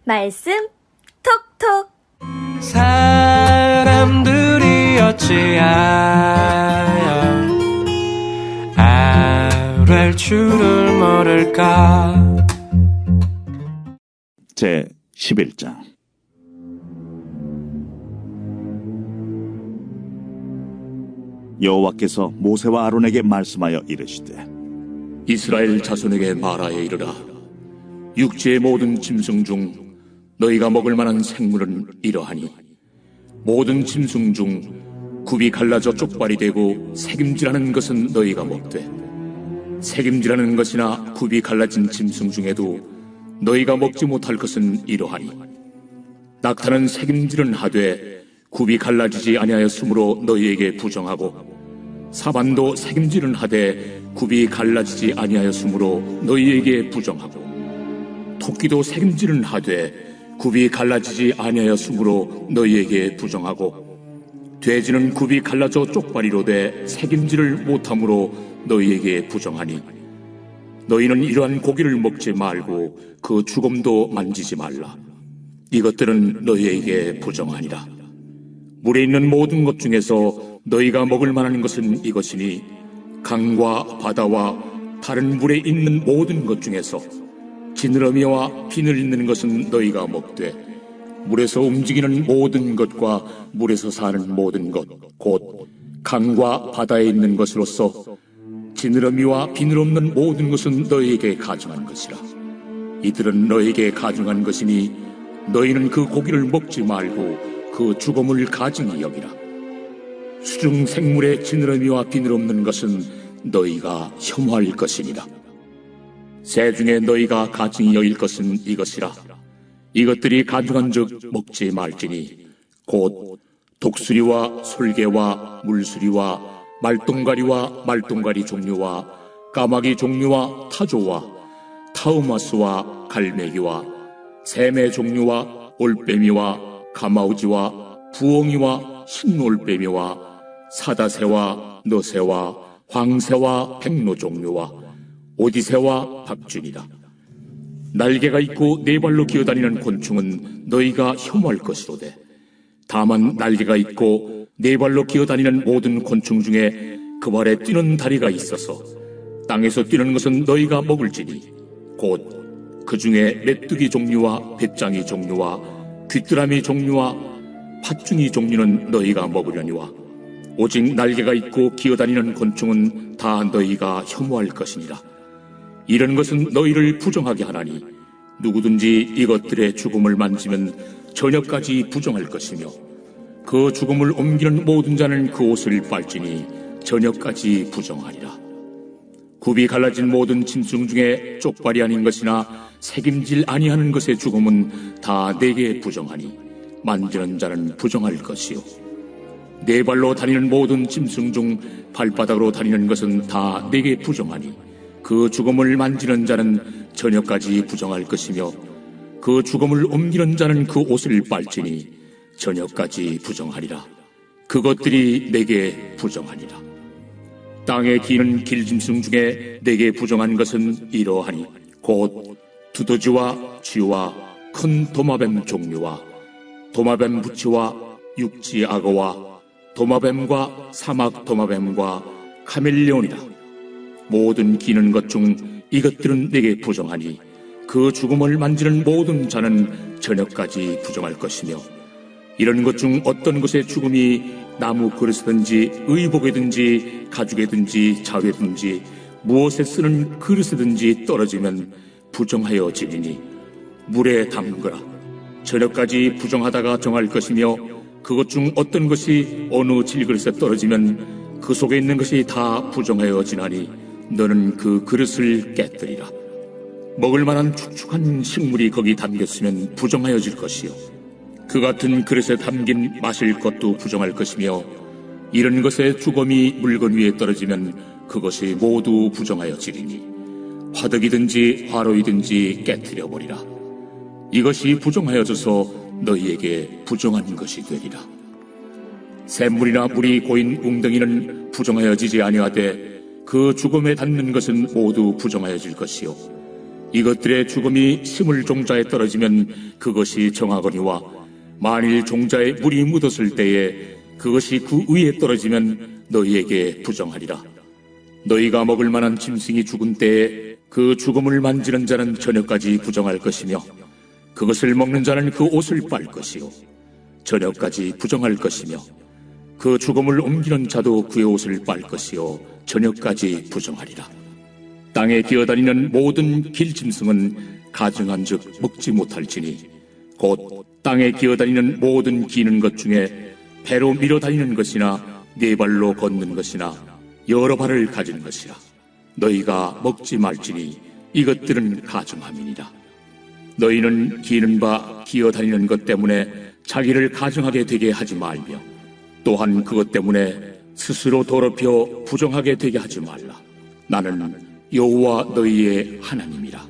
말씀 톡톡. 사람들이 어찌하여 아랠 줄을 모를까. 제 11장. 여호와께서 모세와 아론에게 말씀하여 이르시되, 이스라엘 자손에게 말하여 이르라. 육지의 모든 짐승 중 너희가 먹을 만한 생물은 이러하니, 모든 짐승 중 굽이 갈라져 쪽발이 되고 새김질하는 것은 너희가 먹되, 새김질하는 것이나 굽이 갈라진 짐승 중에도 너희가 먹지 못할 것은 이러하니, 낙타는 새김질은 하되 굽이 갈라지지 아니하였으므로 너희에게 부정하고, 사반도 새김질은 하되 굽이 갈라지지 아니하였으므로 너희에게 부정하고, 토끼도 새김질은 하되 굽이 갈라지지 아니하였으므로 너희에게 부정하고, 돼지는 굽이 갈라져 쪽발이로 돼 새김질을 못함으로 너희에게 부정하니, 너희는 이러한 고기를 먹지 말고 그 주검도 만지지 말라. 이것들은 너희에게 부정하니라. 물에 있는 모든 것 중에서 너희가 먹을 만한 것은 이것이니, 강과 바다와 다른 물에 있는 모든 것 중에서 지느러미와 비늘 있는 것은 너희가 먹되, 물에서 움직이는 모든 것과 물에서 사는 모든 것, 곧 강과 바다에 있는 것으로서 지느러미와 비늘 없는 모든 것은 너희에게 가증한 것이라. 이들은 너희에게 가증한 것이니 너희는 그 고기를 먹지 말고 그 주검을 가증히 여기라. 수중 생물의 지느러미와 비늘 없는 것은 너희가 혐오할 것이니라. 새 중에 너희가 가증히 여길 것은 이것이라. 이것들이 가증한즉 먹지 말지니, 곧 독수리와 솔개와 물수리와 말똥가리와 말똥가리 종류와 까마귀 종류와 타조와 타우마스와 갈매기와 샘의 종류와 올빼미와 가마우지와 부엉이와 흰올빼미와 사다새와 너새와 황새와 백로 종류와 오디새와 박쥐니라. 날개가 있고 네 발로 기어다니는 곤충은 너희가 혐오할 것이로되, 다만 날개가 있고 네 발로 기어다니는 모든 곤충 중에 그 발에 뛰는 다리가 있어서 땅에서 뛰는 것은 너희가 먹을지니, 곧 그 중에 메뚜기 종류와 뱃장이 종류와 귀뚜라미 종류와 팥중이 종류는 너희가 먹으려니와, 오직 날개가 있고 기어다니는 곤충은 다 너희가 혐오할 것이니라. 이런 것은 너희를 부정하게 하나니, 누구든지 이것들의 죽음을 만지면 저녁까지 부정할 것이며, 그 죽음을 옮기는 모든 자는 그 옷을 빨지니 저녁까지 부정하리라. 굽이 갈라진 모든 짐승 중에 쪽발이 아닌 것이나 새김질 아니하는 것의 죽음은 다 내게 부정하니, 만지는 자는 부정할 것이요, 네 발로 다니는 모든 짐승 중 발바닥으로 다니는 것은 다 내게 부정하니, 그 죽음을 만지는 자는 저녁까지 부정할 것이며, 그 죽음을 옮기는 자는 그 옷을 빨지니 저녁까지 부정하리라. 그것들이 내게 부정하니라. 땅에 기는 길짐승 중에 내게 부정한 것은 이러하니, 곧 두더지와 쥐와 큰 도마뱀 종류와 도마뱀 부치와 육지 악어와 도마뱀과 사막 도마뱀과 카멜레온이라. 모든 기는 것 중 이것들은 내게 부정하니, 그 죽음을 만지는 모든 자는 저녁까지 부정할 것이며, 이런 것 중 어떤 것의 죽음이 나무 그릇이든지 의복이든지 가죽이든지 자회든지 무엇에 쓰는 그릇이든지 떨어지면 부정하여 지리니, 물에 담그라. 저녁까지 부정하다가 정할 것이며, 그것 중 어떤 것이 어느 질그릇에 떨어지면 그 속에 있는 것이 다 부정하여 지나니, 너는 그 그릇을 깨뜨리라. 먹을 만한 축축한 식물이 거기 담겼으면 부정하여질 것이요, 그 같은 그릇에 담긴 마실 것도 부정할 것이며, 이런 것의 주검이 물건 위에 떨어지면 그것이 모두 부정하여지리니, 화덕이든지 화로이든지 깨뜨려버리라. 이것이 부정하여져서 너희에게 부정한 것이 되리라. 샘물이나 물이 고인 웅덩이는 부정하여지지 아니하되, 그 죽음에 닿는 것은 모두 부정하여질 것이요, 이것들의 죽음이 스물 종자에 떨어지면 그것이 정하거니와 만일 종자에 물이 묻었을 때에 그것이 그 위에 떨어지면 너희에게 부정하리라. 너희가 먹을 만한 짐승이 죽은 때에 그 죽음을 만지는 자는 저녁까지 부정할 것이며 그것을 먹는 자는 그 옷을 빨 것이요 저녁까지 부정할 것이며 그 죽음을 옮기는 자도 그의 옷을 빨 것이요 저녁까지 부정하리라. 땅에 기어다니는 모든 길짐승은 가증한즉 먹지 못할지니 곧 땅에 기어다니는 모든 기는 것 중에 배로 밀어다니는 것이나 네 발로 걷는 것이나 여러 발을 가진 것이라. 너희가 먹지 말지니 이것들은 가증함이니라. 너희는 기는 바 기어다니는 것 때문에 자기를 가증하게 되게 하지 말며 또한 그것 때문에 스스로 더럽혀 부정하게 되게 하지 말라. 나는 여호와 너희의 하나님이라.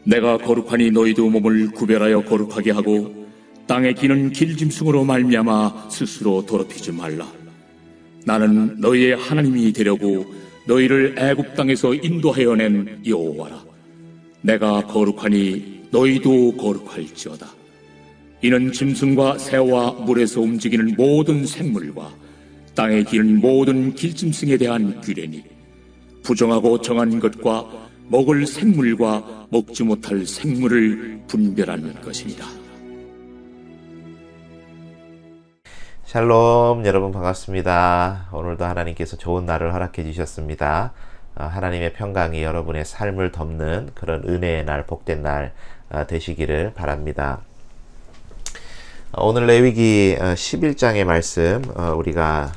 내가 거룩하니 너희도 몸을 구별하여 거룩하게 하고 땅에 기는 길짐승으로 말미암아 스스로 더럽히지 말라. 나는 너희의 하나님이 되려고 너희를 애굽 땅에서 인도하여 낸 여호와라. 내가 거룩하니 너희도 거룩할지어다. 이는 짐승과 새와 물에서 움직이는 모든 생물과 땅에 기는 모든 길짐승에 대한 규례니 부정하고 정한 것과 먹을 생물과 먹지 못할 생물을 분별하는 것이니라. 샬롬, 여러분 반갑습니다. 오늘도 하나님께서 좋은 날을 허락해 주셨습니다. 하나님의 평강이 여러분의 삶을 덮는 그런 은혜의 날, 복된 날 되시기를 바랍니다. 오늘 레위기 11장의 말씀 우리가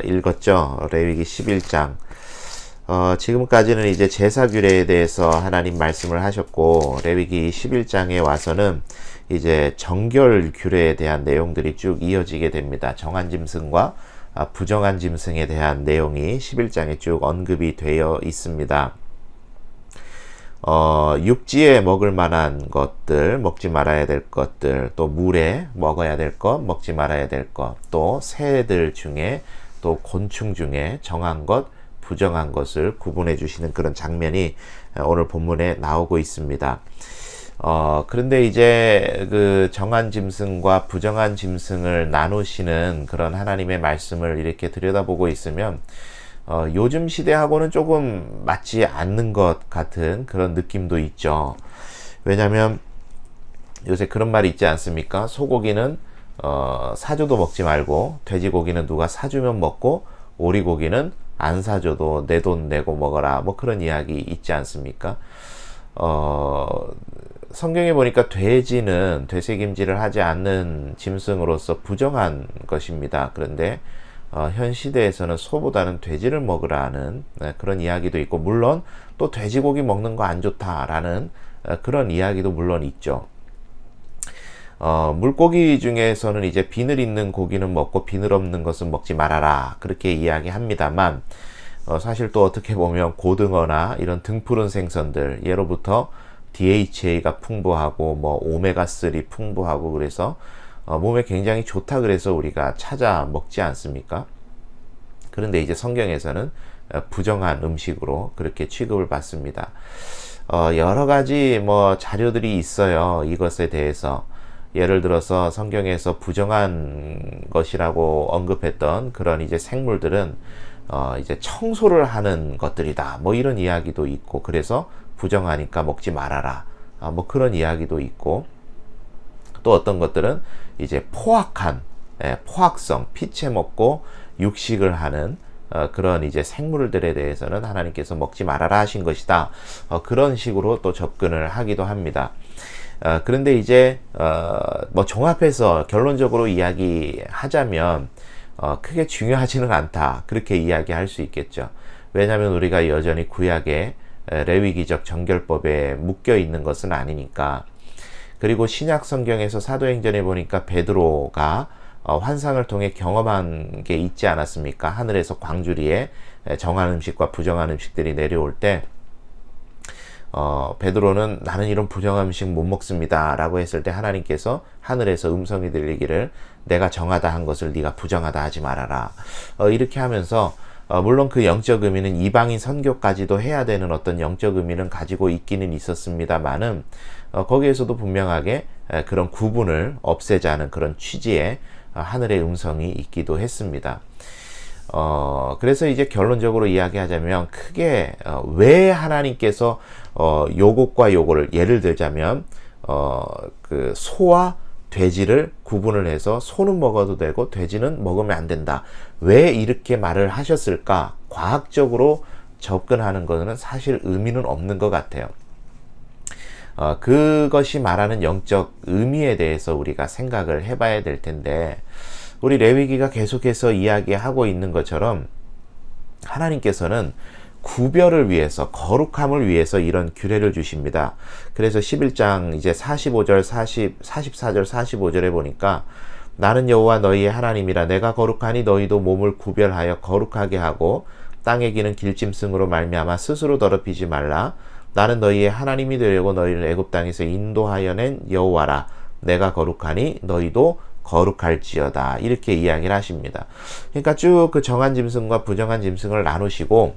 읽었죠. 레위기 11장. 지금까지는 이제 제사 규례에 대해서 하나님 말씀을 하셨고, 레위기 11장에 와서는 이제 정결 규례에 대한 내용들이 쭉 이어지게 됩니다. 정한 짐승과 부정한 짐승에 대한 내용이 11장에 쭉 언급이 되어 있습니다. 육지에 먹을 만한 것들, 먹지 말아야 될 것들, 또 물에 먹어야 될 것, 먹지 말아야 될 것, 또 새들 중에, 또 곤충 중에 정한 것, 부정한 것을 구분해 주시는 그런 장면이 오늘 본문에 나오고 있습니다. 그런데 이제 그 정한 짐승과 부정한 짐승을 나누시는 그런 하나님의 말씀을 이렇게 들여다보고 있으면 요즘 시대하고는 조금 맞지 않는 것 같은 그런 느낌도 있죠. 왜냐하면 요새 그런 말이 있지 않습니까? 소고기는 사줘도 먹지 말고, 돼지고기는 누가 사주면 먹고, 오리고기는 안 사줘도 내 돈 내고 먹어라, 뭐 그런 이야기 있지 않습니까? 성경에 보니까 돼지는 되새김질을 하지 않는 짐승으로서 부정한 것입니다. 그런데 현 시대에서는 소보다는 돼지를 먹으라는 그런 이야기도 있고, 물론 또 돼지고기 먹는 거 안 좋다라는 그런 이야기도 물론 있죠. 물고기 중에서는 이제 비늘 있는 고기는 먹고 비늘 없는 것은 먹지 말아라, 그렇게 이야기합니다만, 사실 또 어떻게 보면 고등어나 이런 등푸른 생선들, 예로부터 DHA가 풍부하고 뭐 오메가3 풍부하고 그래서 몸에 굉장히 좋다 그래서 우리가 찾아 먹지 않습니까? 그런데 이제 성경에서는 부정한 음식으로 그렇게 취급을 받습니다. 여러 가지 뭐 자료들이 있어요, 이것에 대해서. 예를 들어서 성경에서 부정한 것이라고 언급했던 그런 이제 생물들은 이제 청소를 하는 것들이다, 뭐 이런 이야기도 있고, 그래서 부정하니까 먹지 말아라, 뭐 그런 이야기도 있고, 또 어떤 것들은 이제 포악한, 포악성, 피채 먹고 육식을 하는 그런 이제 생물들에 대해서는 하나님께서 먹지 말아라 하신 것이다, 그런 식으로 또 접근을 하기도 합니다. 그런데 이제 뭐 종합해서 결론적으로 이야기하자면 크게 중요하지는 않다, 그렇게 이야기할 수 있겠죠. 왜냐하면 우리가 여전히 구약의 레위기적 정결법에 묶여 있는 것은 아니니까. 그리고 신약 성경에서 사도행전에 보니까 베드로가 환상을 통해 경험한 게 있지 않았습니까? 하늘에서 광주리에 정한 음식과 부정한 음식들이 내려올 때 베드로는 나는 이런 부정한 음식 못 먹습니다 라고 했을 때 하나님께서 하늘에서 음성이 들리기를 내가 정하다 한 것을 네가 부정하다 하지 말아라, 이렇게 하면서 물론 그 영적 의미는 이방인 선교까지도 해야 되는 어떤 영적 의미는 가지고 있기는 있었습니다만은 거기에서도 분명하게 그런 구분을 없애자는 그런 취지의 하늘의 음성이 있기도 했습니다. 그래서 이제 결론적으로 이야기하자면 크게 왜 하나님께서 요것과 요거를 예를 들자면 그 소와 돼지를 구분을 해서 소는 먹어도 되고 돼지는 먹으면 안 된다. 왜 이렇게 말을 하셨을까? 과학적으로 접근하는 것은 사실 의미는 없는 것 같아요. 그것이 말하는 영적 의미에 대해서 우리가 생각을 해봐야 될 텐데 우리 레위기가 계속해서 이야기하고 있는 것처럼 하나님께서는 구별을 위해서 거룩함을 위해서 이런 규례를 주십니다. 그래서 11장 이제 44절 45절에 보니까 나는 여호와 너희의 하나님이라 내가 거룩하니 너희도 몸을 구별하여 거룩하게 하고 땅에 기는 길짐승으로 말미암아 스스로 더럽히지 말라. 나는 너희의 하나님이 되려고 너희를 애굽 땅에서 인도하여 낸 여호와라. 내가 거룩하니 너희도 거룩할지어다. 이렇게 이야기를 하십니다. 그러니까 쭉 그 정한 짐승과 부정한 짐승을 나누시고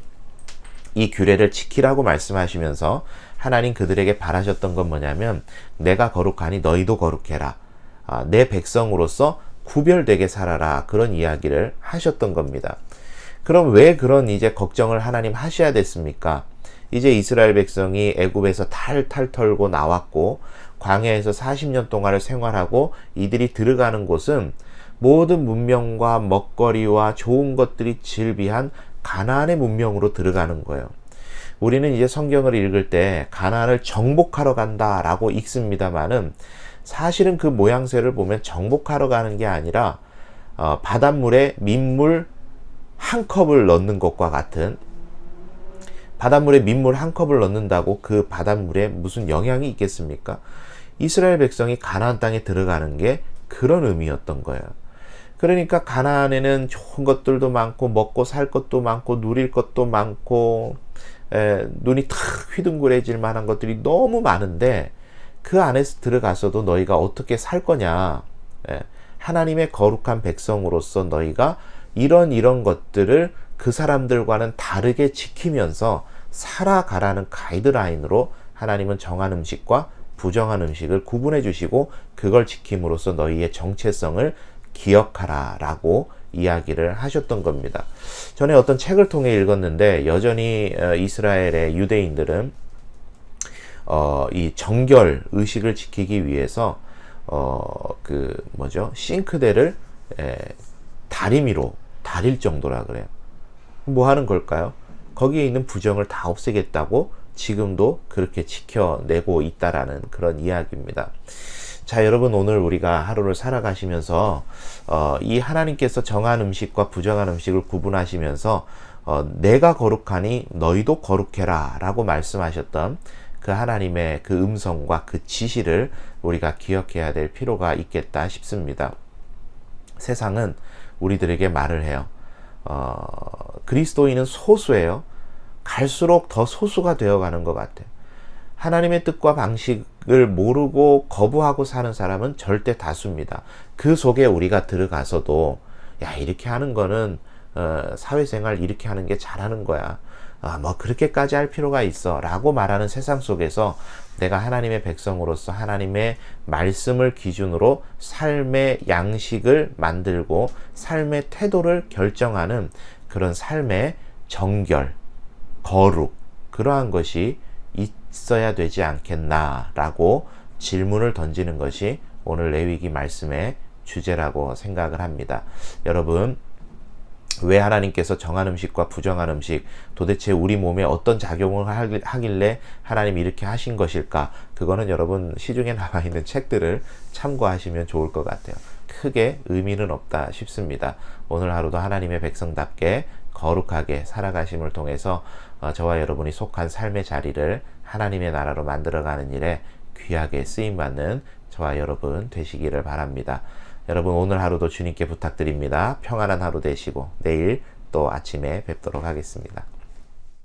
이 규례를 지키라고 말씀하시면서 하나님 그들에게 바라셨던 건 뭐냐면 내가 거룩하니 너희도 거룩해라. 내 백성으로서 구별되게 살아라. 그런 이야기를 하셨던 겁니다. 그럼 왜 그런 이제 걱정을 하나님 하셔야 됐습니까? 이제 이스라엘 백성이 애굽에서 탈탈 털고 나왔고 광야에서 40년 동안을 생활하고 이들이 들어가는 곳은 모든 문명과 먹거리와 좋은 것들이 즐비한 가나안의 문명으로 들어가는 거예요. 우리는 이제 성경을 읽을 때 가나안을 정복하러 간다라고 읽습니다만은 사실은 그 모양새를 보면 정복하러 가는 게 아니라 바닷물에 민물 한 컵을 넣는 것과 같은 바닷물에 민물 한 컵을 넣는다고 그 바닷물에 무슨 영향이 있겠습니까? 이스라엘 백성이 가나안 땅에 들어가는 게 그런 의미였던 거예요. 그러니까 가나안에는 좋은 것들도 많고 먹고 살 것도 많고 누릴 것도 많고 눈이 탁 휘둥그레질 만한 것들이 너무 많은데 그 안에서 들어가서도 너희가 어떻게 살 거냐. 하나님의 거룩한 백성으로서 너희가 이런 것들을 그 사람들과는 다르게 지키면서 살아가라는 가이드라인으로 하나님은 정한 음식과 부정한 음식을 구분해 주시고 그걸 지킴으로써 너희의 정체성을 기억하라 라고 이야기를 하셨던 겁니다. 전에 어떤 책을 통해 읽었는데 여전히 이스라엘의 유대인들은 이 정결 의식을 지키기 위해서 싱크대를 다리미로 다릴 정도라 그래요. 뭐 하는 걸까요? 거기에 있는 부정을 다 없애겠다고 지금도 그렇게 지켜내고 있다라는 그런 이야기입니다. 자, 여러분 오늘 우리가 하루를 살아가시면서 이 하나님께서 정한 음식과 부정한 음식을 구분하시면서 내가 거룩하니 너희도 거룩해라 라고 말씀하셨던 그 하나님의 그 음성과 그 지시를 우리가 기억해야 될 필요가 있겠다 싶습니다. 세상은 우리들에게 말을 해요. 그리스도인은 소수예요. 갈수록 더 소수가 되어가는 것 같아요. 하나님의 뜻과 방식을 모르고 거부하고 사는 사람은 절대 다수입니다. 그 속에 우리가 들어가서도 야 이렇게 하는 거는 사회생활 이렇게 하는 게 잘하는 거야. 뭐 그렇게까지 할 필요가 있어 라고 말하는 세상 속에서 내가 하나님의 백성으로서 하나님의 말씀을 기준으로 삶의 양식을 만들고 삶의 태도를 결정하는 그런 삶의 정결, 거룩 그러한 것이 있어야 되지 않겠나라고 질문을 던지는 것이 오늘 레위기 말씀의 주제라고 생각을 합니다. 여러분 왜 하나님께서 정한 음식과 부정한 음식 도대체 우리 몸에 어떤 작용을 하길래 하나님이 이렇게 하신 것일까? 그거는 여러분 시중에 나와 있는 책들을 참고하시면 좋을 것 같아요. 크게 의미는 없다 싶습니다. 오늘 하루도 하나님의 백성답게 거룩하게 살아가심을 통해서 저와 여러분이 속한 삶의 자리를 하나님의 나라로 만들어가는 일에 귀하게 쓰임받는 저와 여러분 되시기를 바랍니다. 여러분 오늘 하루도 주님께 부탁드립니다. 평안한 하루 되시고 내일 또 아침에 뵙도록 하겠습니다.